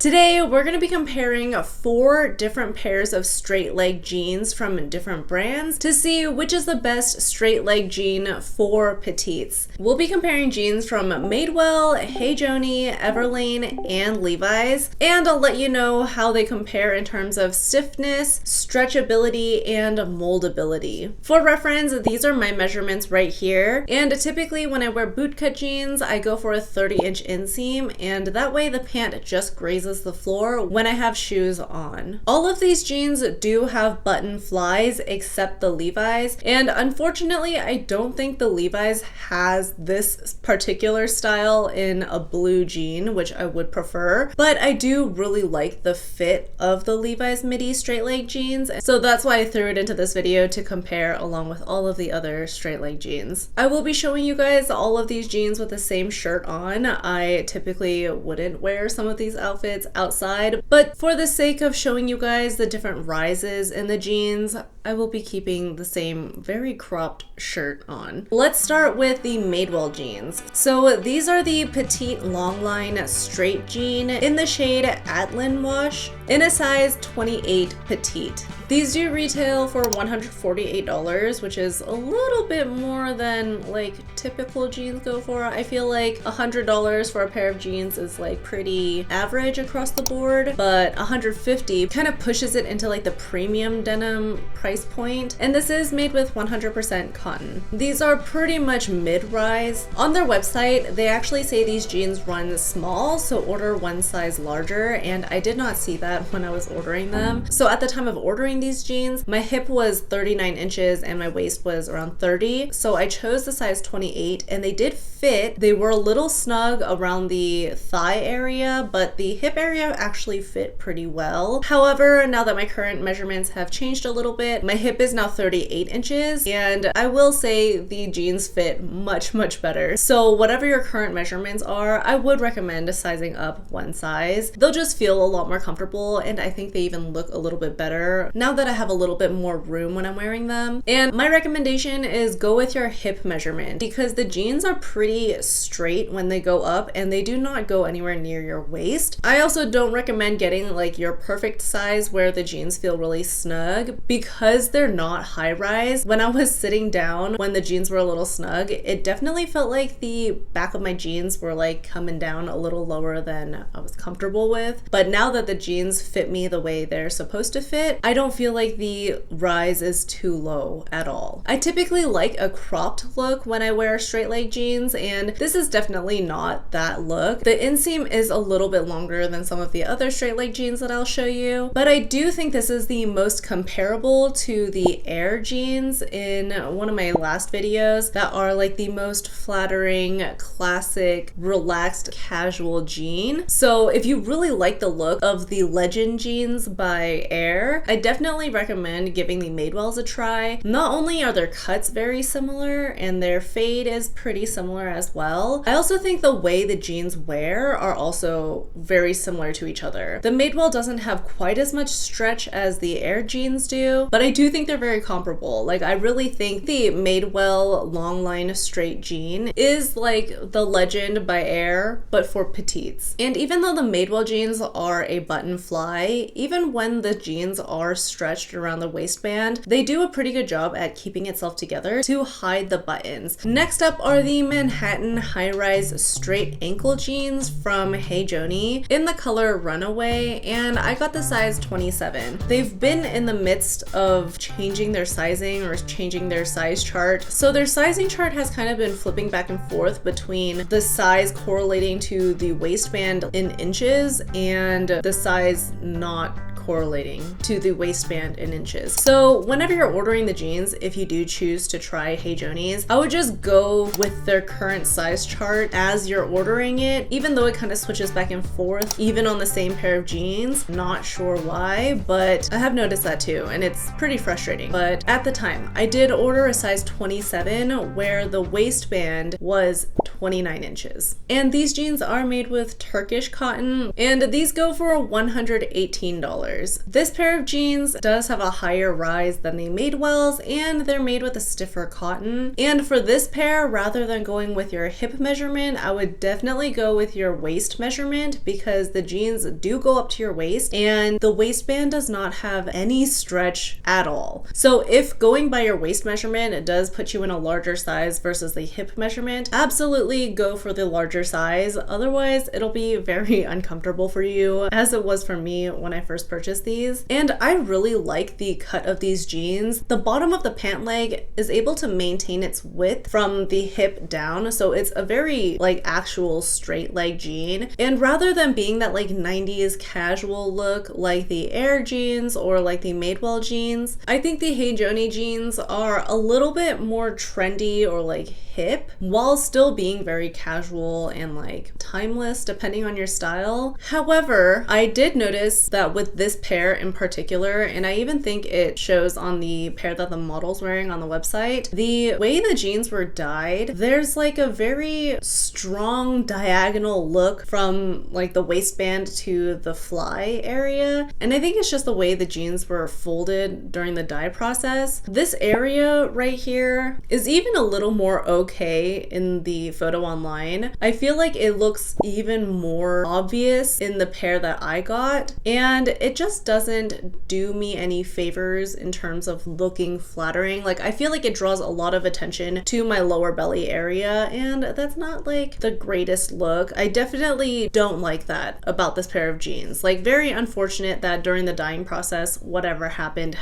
Today, we're going to be comparing 4 different pairs of straight leg jeans from different brands to see which is the best straight leg jean for petites. We'll be comparing jeans from Madewell, Joanie, Everlane, and Levi's, and I'll let you know how they compare in terms of stiffness, stretchability, and moldability. For reference, these are my measurements right here, and typically when I wear bootcut jeans, I go for a 30-inch inseam, and that way the pant just grazes the floor when I have shoes on. All of these jeans do have button flies except the Levi's, and unfortunately I don't think the Levi's has this particular style in a blue jean, which I would prefer, but I do really like the fit of the Levi's midi straight leg jeans, so that's why I threw it into this video to compare along with all of the other straight leg jeans. I will be showing you guys all of these jeans with the same shirt on. I typically wouldn't wear some of these outfits outside, but for the sake of showing you guys the different rises in the jeans, I will be keeping the same very cropped shirt on. Let's start with the Madewell jeans. So these are the petite long line straight jean in the shade Atlin Wash in a size 28 petite. These do retail for $148, which is a little bit more than like typical jeans go for. I feel like $100 for a pair of jeans is like pretty average across the board, but $150 kind of pushes it into like the premium denim price point. And this is made with 100% cotton. These are pretty much mid-rise. On their website, they actually say these jeans run small, so order one size larger, and I did not see that when I was ordering them. So at the time of ordering these jeans, my hip was 39 inches and my waist was around 30, so I chose the size 28, and they did fit. They were a little snug around the thigh area, but the hip area actually fit pretty well. However, now that my current measurements have changed a little bit, my hip is now 38 inches, and I will say the jeans fit much better. So whatever your current measurements are, I would recommend sizing up one size. They'll just feel a lot more comfortable, and I think they even look a little bit better now that I have a little bit more room when I'm wearing them. And my recommendation is go with your hip measurement, because the jeans are pretty straight when they go up and they do not go anywhere near your waist. I also don't recommend getting like your perfect size where the jeans feel really snug, because they're not high rise. When I was sitting down when the jeans were a little snug, it definitely felt like the back of my jeans were like coming down a little lower than I was comfortable with. But now that the jeans fit me the way they're supposed to fit, I don't feel like the rise is too low at all. I typically like a cropped look when I wear straight leg jeans, and this is definitely not that look. The inseam is a little bit longer than some of the other straight leg jeans that I'll show you, but I do think this is the most comparable to the Air jeans in one of my last videos that are like the most flattering, classic, relaxed, casual jean. So if you really like the look of the Legend jeans by Air, I definitely recommend giving the Madewells a try. Not only are their cuts very similar and their fade is pretty similar as well, I also think the way the jeans wear are also very similar to each other. The Madewell doesn't have quite as much stretch as the Air jeans do, but I do think they're very comparable. Like, I really think the Madewell long line straight jean is like the Legend by Air, but for petites. And even though the Madewell jeans are a button fly, even when the jeans are stretched around the waistband, they do a pretty good job at keeping itself together to hide the buttons. Next up are the Manhattan high-rise straight ankle jeans from Joanie in the color Runaway, and I got the size 27. They've been in the midst of changing their sizing or changing their size chart. So their sizing chart has kind of been flipping back and forth between the size correlating to the waistband in inches and the size not correlating to the waistband in inches. So whenever you're ordering the jeans, if you do choose to try Joanie's, I would just go with their current size chart as you're ordering it, even though it kind of switches back and forth, even on the same pair of jeans. Not sure why, but I have noticed that too, and it's pretty frustrating. But at the time, I did order a size 27 where the waistband was 29 inches. And these jeans are made with Turkish cotton, and these go for $118. This pair of jeans does have a higher rise than the Madewells, and they're made with a stiffer cotton. And for this pair, rather than going with your hip measurement, I would definitely go with your waist measurement, because the jeans do go up to your waist and the waistband does not have any stretch at all. So if going by your waist measurement, it does put you in a larger size versus the hip measurement, absolutely go for the larger size. Otherwise, it'll be very uncomfortable for you, as it was for me when I first purchased these. And I really like the cut of these jeans. The bottom of the pant leg is able to maintain its width from the hip down, so it's a very like actual straight leg jean. And rather than being that like 90s casual look like the Air jeans or like the Madewell jeans, I think the Hey Joanie jeans are a little bit more trendy or like hip, while still being very casual and like timeless depending on your style. However, I did notice that with this pair in particular, and I even think it shows on the pair that the model's wearing on the website, the way the jeans were dyed, there's like a very strong diagonal look from like the waistband to the fly area. And I think it's just the way the jeans were folded during the dye process. This area right here is even a little more okay in the photo online. I feel like it looks even more obvious in the pair that I got, and it just doesn't do me any favors in terms of looking flattering. Like, I feel like it draws a lot of attention to my lower belly area, and that's not like the greatest look. I definitely don't like that about this pair of jeans. Like, very unfortunate that during the dyeing process, whatever happened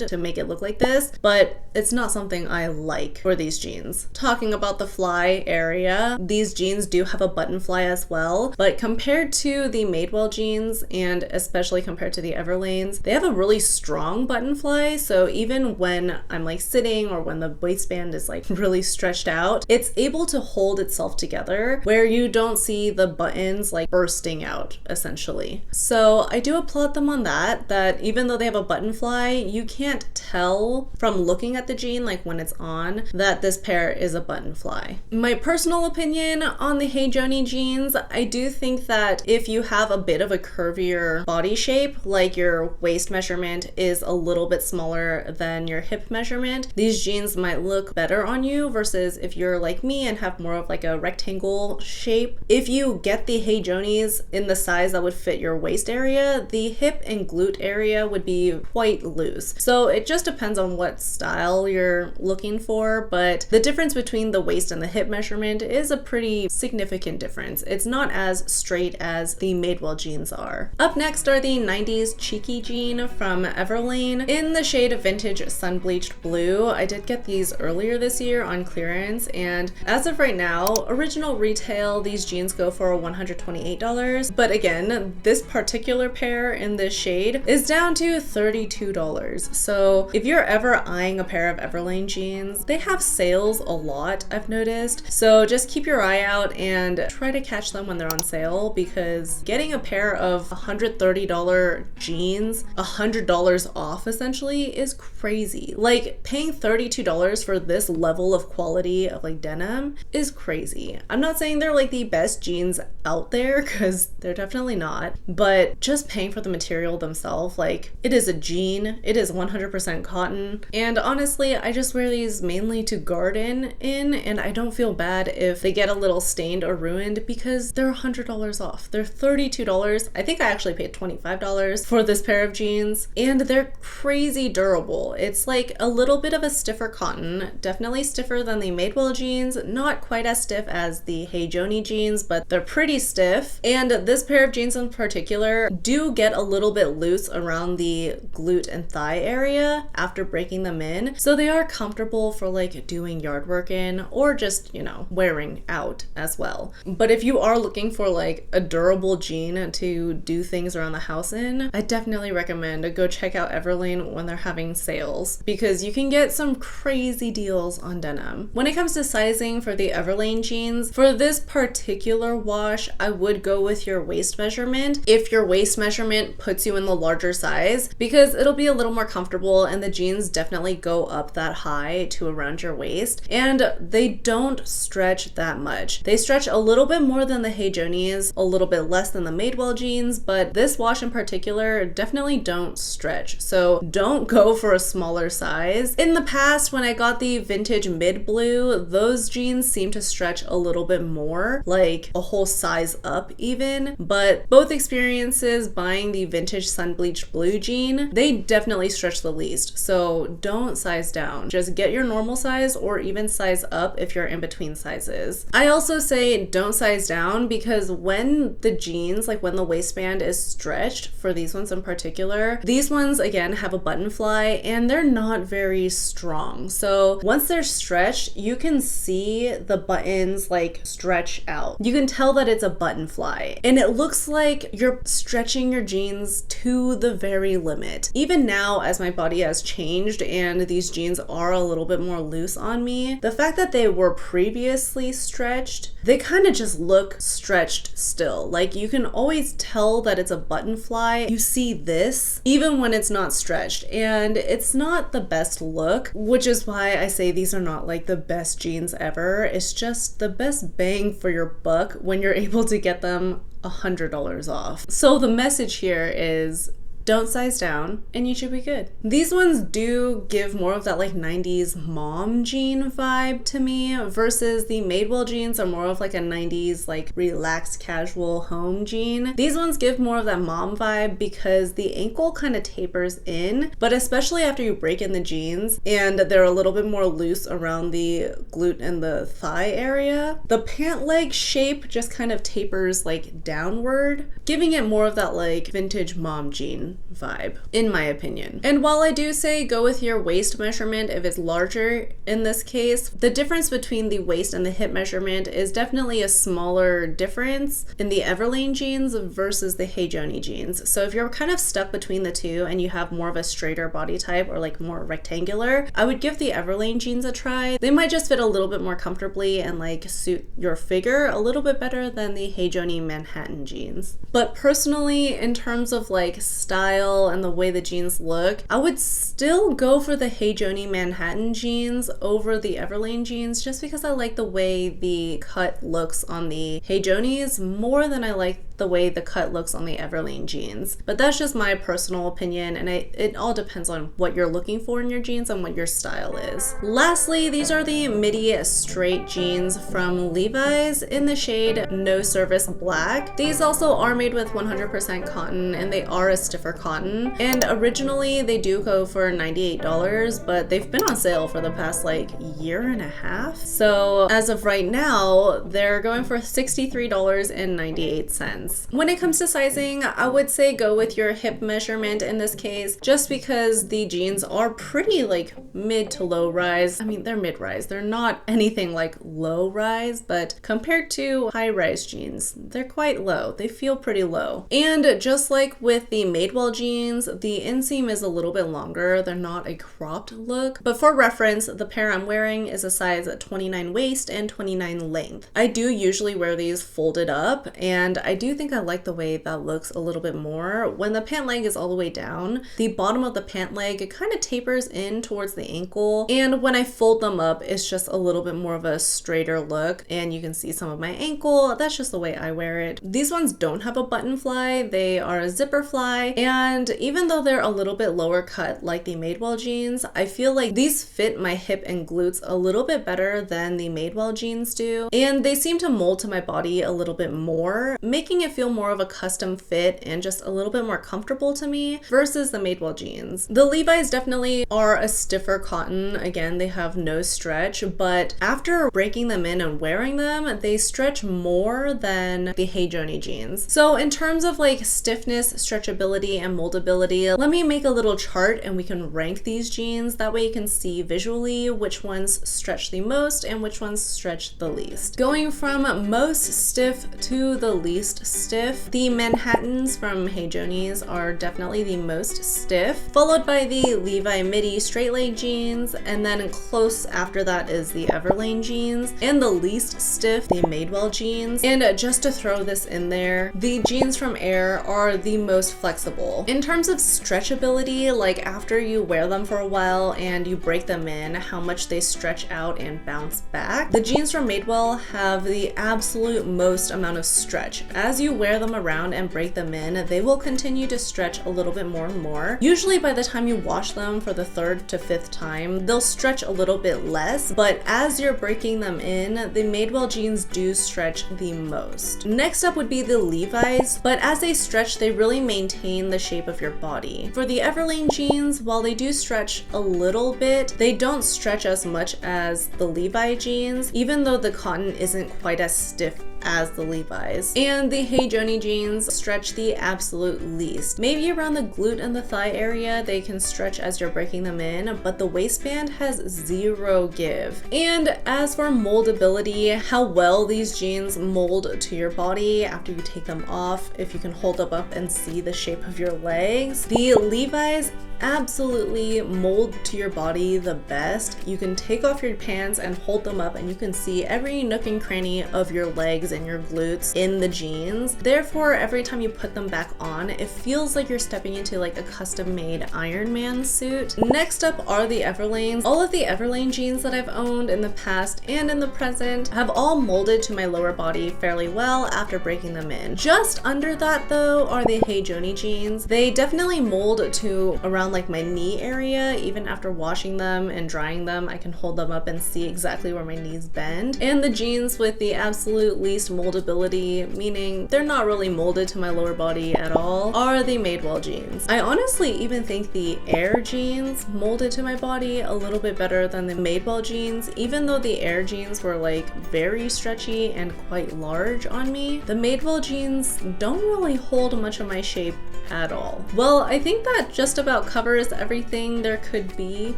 to make it look like this, but it's not something I like for these jeans. Talking about the fly area, these jeans do have a button fly as well, but compared to the Madewell jeans, and especially compared to the Everlanes, they have a really strong button fly. So even when I'm like sitting or when the waistband is like really stretched out, it's able to hold itself together where you don't see the buttons like bursting out essentially. So I do applaud them on that even though they have a button fly, you can't tell from looking at the jean, like when it's on, that this pair is a button fly. My personal opinion on the Hey Joanie jeans, I do think that if you have a bit of a curvier body shape, like your waist measurement is a little bit smaller than your hip measurement, these jeans might look better on you versus if you're like me and have more of like a rectangle shape. If you get the Hey Joanies in the size that would fit your waist area, the hip and glute area would be quite loose. So it just depends on what style you're looking for, but the difference between the waist and the hip measurement is a pretty significant difference. It's not as straight as the Madewell jeans are. Up next are the 90s cheeky jean from Everlane in the shade Vintage Sun Bleached Blue. I did get these earlier this year on clearance, and as of right now, original retail, these jeans go for $128. But again, this particular pair in this shade is down to $32. So if you're ever eyeing a pair of Everlane jeans, they have sales a lot, I've noticed. So just keep your eye out and try to catch them when they're on sale, because getting a pair of $130 jeans $100 off essentially is crazy. Like, paying $32 for this level of quality of like denim is crazy. I'm not saying they're like the best jeans out there, because they're definitely not, but just paying for the material themselves, like, it is a jean, it is 100% cotton, and honestly I just wear these mainly to garden in, and I don't feel bad if they get a little stained or ruined because they're $100 off. They're $32. I think I actually paid $25 for this pair of jeans, and they're crazy durable. It's like a little bit of a stiffer cotton, definitely stiffer than the Madewell jeans, not quite as stiff as the Hey Joanie jeans, but they're pretty stiff. And this pair of jeans in particular do get a little bit loose around the glute and thigh area after breaking them in, so they are comfortable for like doing yard work in, or just, you know, wearing out as well. But if you are looking for like a durable jean to do things around the house in, I definitely recommend go check out Everlane when they're having sales, because you can get some crazy deals on denim. When it comes to sizing for the Everlane jeans, for this particular wash, I would go with your waist measurement if your waist measurement puts you in the larger size, because it'll be a little more comfortable, and the jeans definitely go up that high to around your waist, and they don't stretch stretch that much. They stretch a little bit more than the Hey Joanies, a little bit less than the Madewell jeans, but this wash in particular definitely don't stretch. So don't go for a smaller size. In the past, when I got the vintage mid blue, those jeans seem to stretch a little bit more, like a whole size up even. But both experiences, buying the vintage sun bleached blue jean, they definitely stretch the least. So don't size down. Just get your normal size or even size up if you're in between sizes. I also say don't size down because when the jeans, like when the waistband is stretched, for these ones in particular, these ones again have a button fly and they're not very strong. So once they're stretched, you can see the buttons like stretch out. You can tell that it's a button fly and it looks like you're stretching your jeans to the very limit. Even now, as my body has changed and these jeans are a little bit more loose on me, the fact that they were previously stretched, they kind of just look stretched still. Like you can always tell that it's a button fly. You see this even when it's not stretched, and it's not the best look, which is why I say these are not like the best jeans ever. It's just the best bang for your buck when you're able to get them $100 off. So the message here is don't size down and you should be good. These ones do give more of that like 90s mom jean vibe to me versus the Madewell jeans are more of like a 90s like relaxed casual home jean. These ones give more of that mom vibe because the ankle kind of tapers in, but especially after you break in the jeans and they're a little bit more loose around the glute and the thigh area, the pant leg shape just kind of tapers like downward, giving it more of that like vintage mom jean vibe, in my opinion. And while I do say go with your waist measurement if it's larger in this case, the difference between the waist and the hip measurement is definitely a smaller difference in the Everlane jeans versus the Hey Joanie jeans. So if you're kind of stuck between the two and you have more of a straighter body type or like more rectangular, I would give the Everlane jeans a try. They might just fit a little bit more comfortably and like suit your figure a little bit better than the Hey Joanie Manhattan jeans. But personally, in terms of like style and the way the jeans look, I would still go for the Hey Joanie Manhattan jeans over the Everlane jeans just because I like the way the cut looks on the Hey Joanies more than I like the way the cut looks on the Everlane jeans. But that's just my personal opinion, and it all depends on what you're looking for in your jeans and what your style is. Lastly, these are the midi straight jeans from Levi's in the shade No Service Black. These also are made with 100% cotton and they are a stiffer cotton, and originally they do go for $98, but they've been on sale for the past like year and a half. So as of right now, they're going for $63.98. When it comes to sizing, I would say go with your hip measurement in this case, just because the jeans are pretty like mid to low rise. I mean, they're mid rise. They're not anything like low rise, but compared to high rise jeans, they're quite low. They feel pretty low. And just like with the Madewell jeans, the inseam is a little bit longer. They're not a cropped look, but for reference, the pair I'm wearing is a size 29 waist and 29 length. I do usually wear these folded up, and I do think I like the way that looks a little bit more. When the pant leg is all the way down, the bottom of the pant leg, it kind of tapers in towards the ankle, and when I fold them up, it's just a little bit more of a straighter look, and you can see some of my ankle. That's just the way I wear it. These ones don't have a button fly. They are a zipper fly, and even though they're a little bit lower cut like the Madewell jeans, I feel like these fit my hip and glutes a little bit better than the Madewell jeans do, and they seem to mold to my body a little bit more, making it feel more of a custom fit and just a little bit more comfortable to me versus the Madewell jeans. The Levi's definitely are a stiffer cotton. Again, they have no stretch, but after breaking them in and wearing them, they stretch more than the Hey Joanie jeans. So in terms of like stiffness, stretchability, and moldability, let me make a little chart and we can rank these jeans. That way you can see visually which ones stretch the most and which ones stretch the least. Going from most stiff to the least stiff, the Manhattans from Hey Joanies are definitely the most stiff, followed by the Levi midi straight leg jeans, and then close after that is the Everlane jeans, and the least stiff, the Madewell jeans. And just to throw this in there, the jeans from Air are the most flexible. comfortable. In terms of stretchability, like after you wear them for a while and you break them in, how much they stretch out and bounce back, the jeans from Madewell have the absolute most amount of stretch. As you wear them around and break them in, they will continue to stretch a little bit more and more. Usually by the time you wash them for the 3rd to 5th time, they'll stretch a little bit less, but as you're breaking them in, the Madewell jeans do stretch the most. Next up would be the Levi's, but as they stretch, they really maintain the shape of your body. For the Everlane jeans, while they do stretch a little bit, they don't stretch as much as the Levi jeans, even though the cotton isn't quite as stiff as the Levi's. And the Joanie jeans stretch the absolute least. Maybe around the glute and the thigh area they can stretch as you're breaking them in, but the waistband has zero give. And as for moldability, how well these jeans mold to your body after you take them off, if you can hold them up and see the shape of your legs, the Levi's absolutely mold to your body the best. You can take off your pants and hold them up and you can see every nook and cranny of your legs and your glutes in the jeans. Therefore, every time you put them back on, it feels like you're stepping into like a custom-made Iron Man suit. Next up are the Everlanes. All of the Everlane jeans that I've owned in the past and in the present have all molded to my lower body fairly well after breaking them in. Just under that though are the Joanie jeans. They definitely mold to around like my knee area. Even after washing them and drying them, I can hold them up and see exactly where my knees bend. And the jeans with the absolute least moldability, meaning they're not really molded to my lower body at all, are the Madewell jeans. I honestly even think the Air jeans molded to my body a little bit better than the Madewell jeans. Even though the Air jeans were like very stretchy and quite large on me, the Madewell jeans don't really hold much of my shape at all. Well, I think that just about covers everything there could be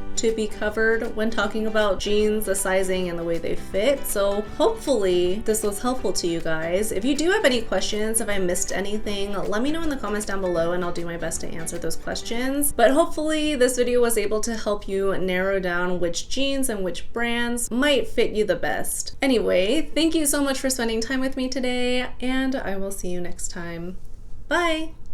to be covered when talking about jeans, the sizing, and the way they fit. So hopefully this was helpful to you guys. If you do have any questions, if I missed anything, let me know in the comments down below and I'll do my best to answer those questions. But hopefully this video was able to help you narrow down which jeans and which brands might fit you the best. Anyway, thank you so much for spending time with me today, and I will see you next time. Bye!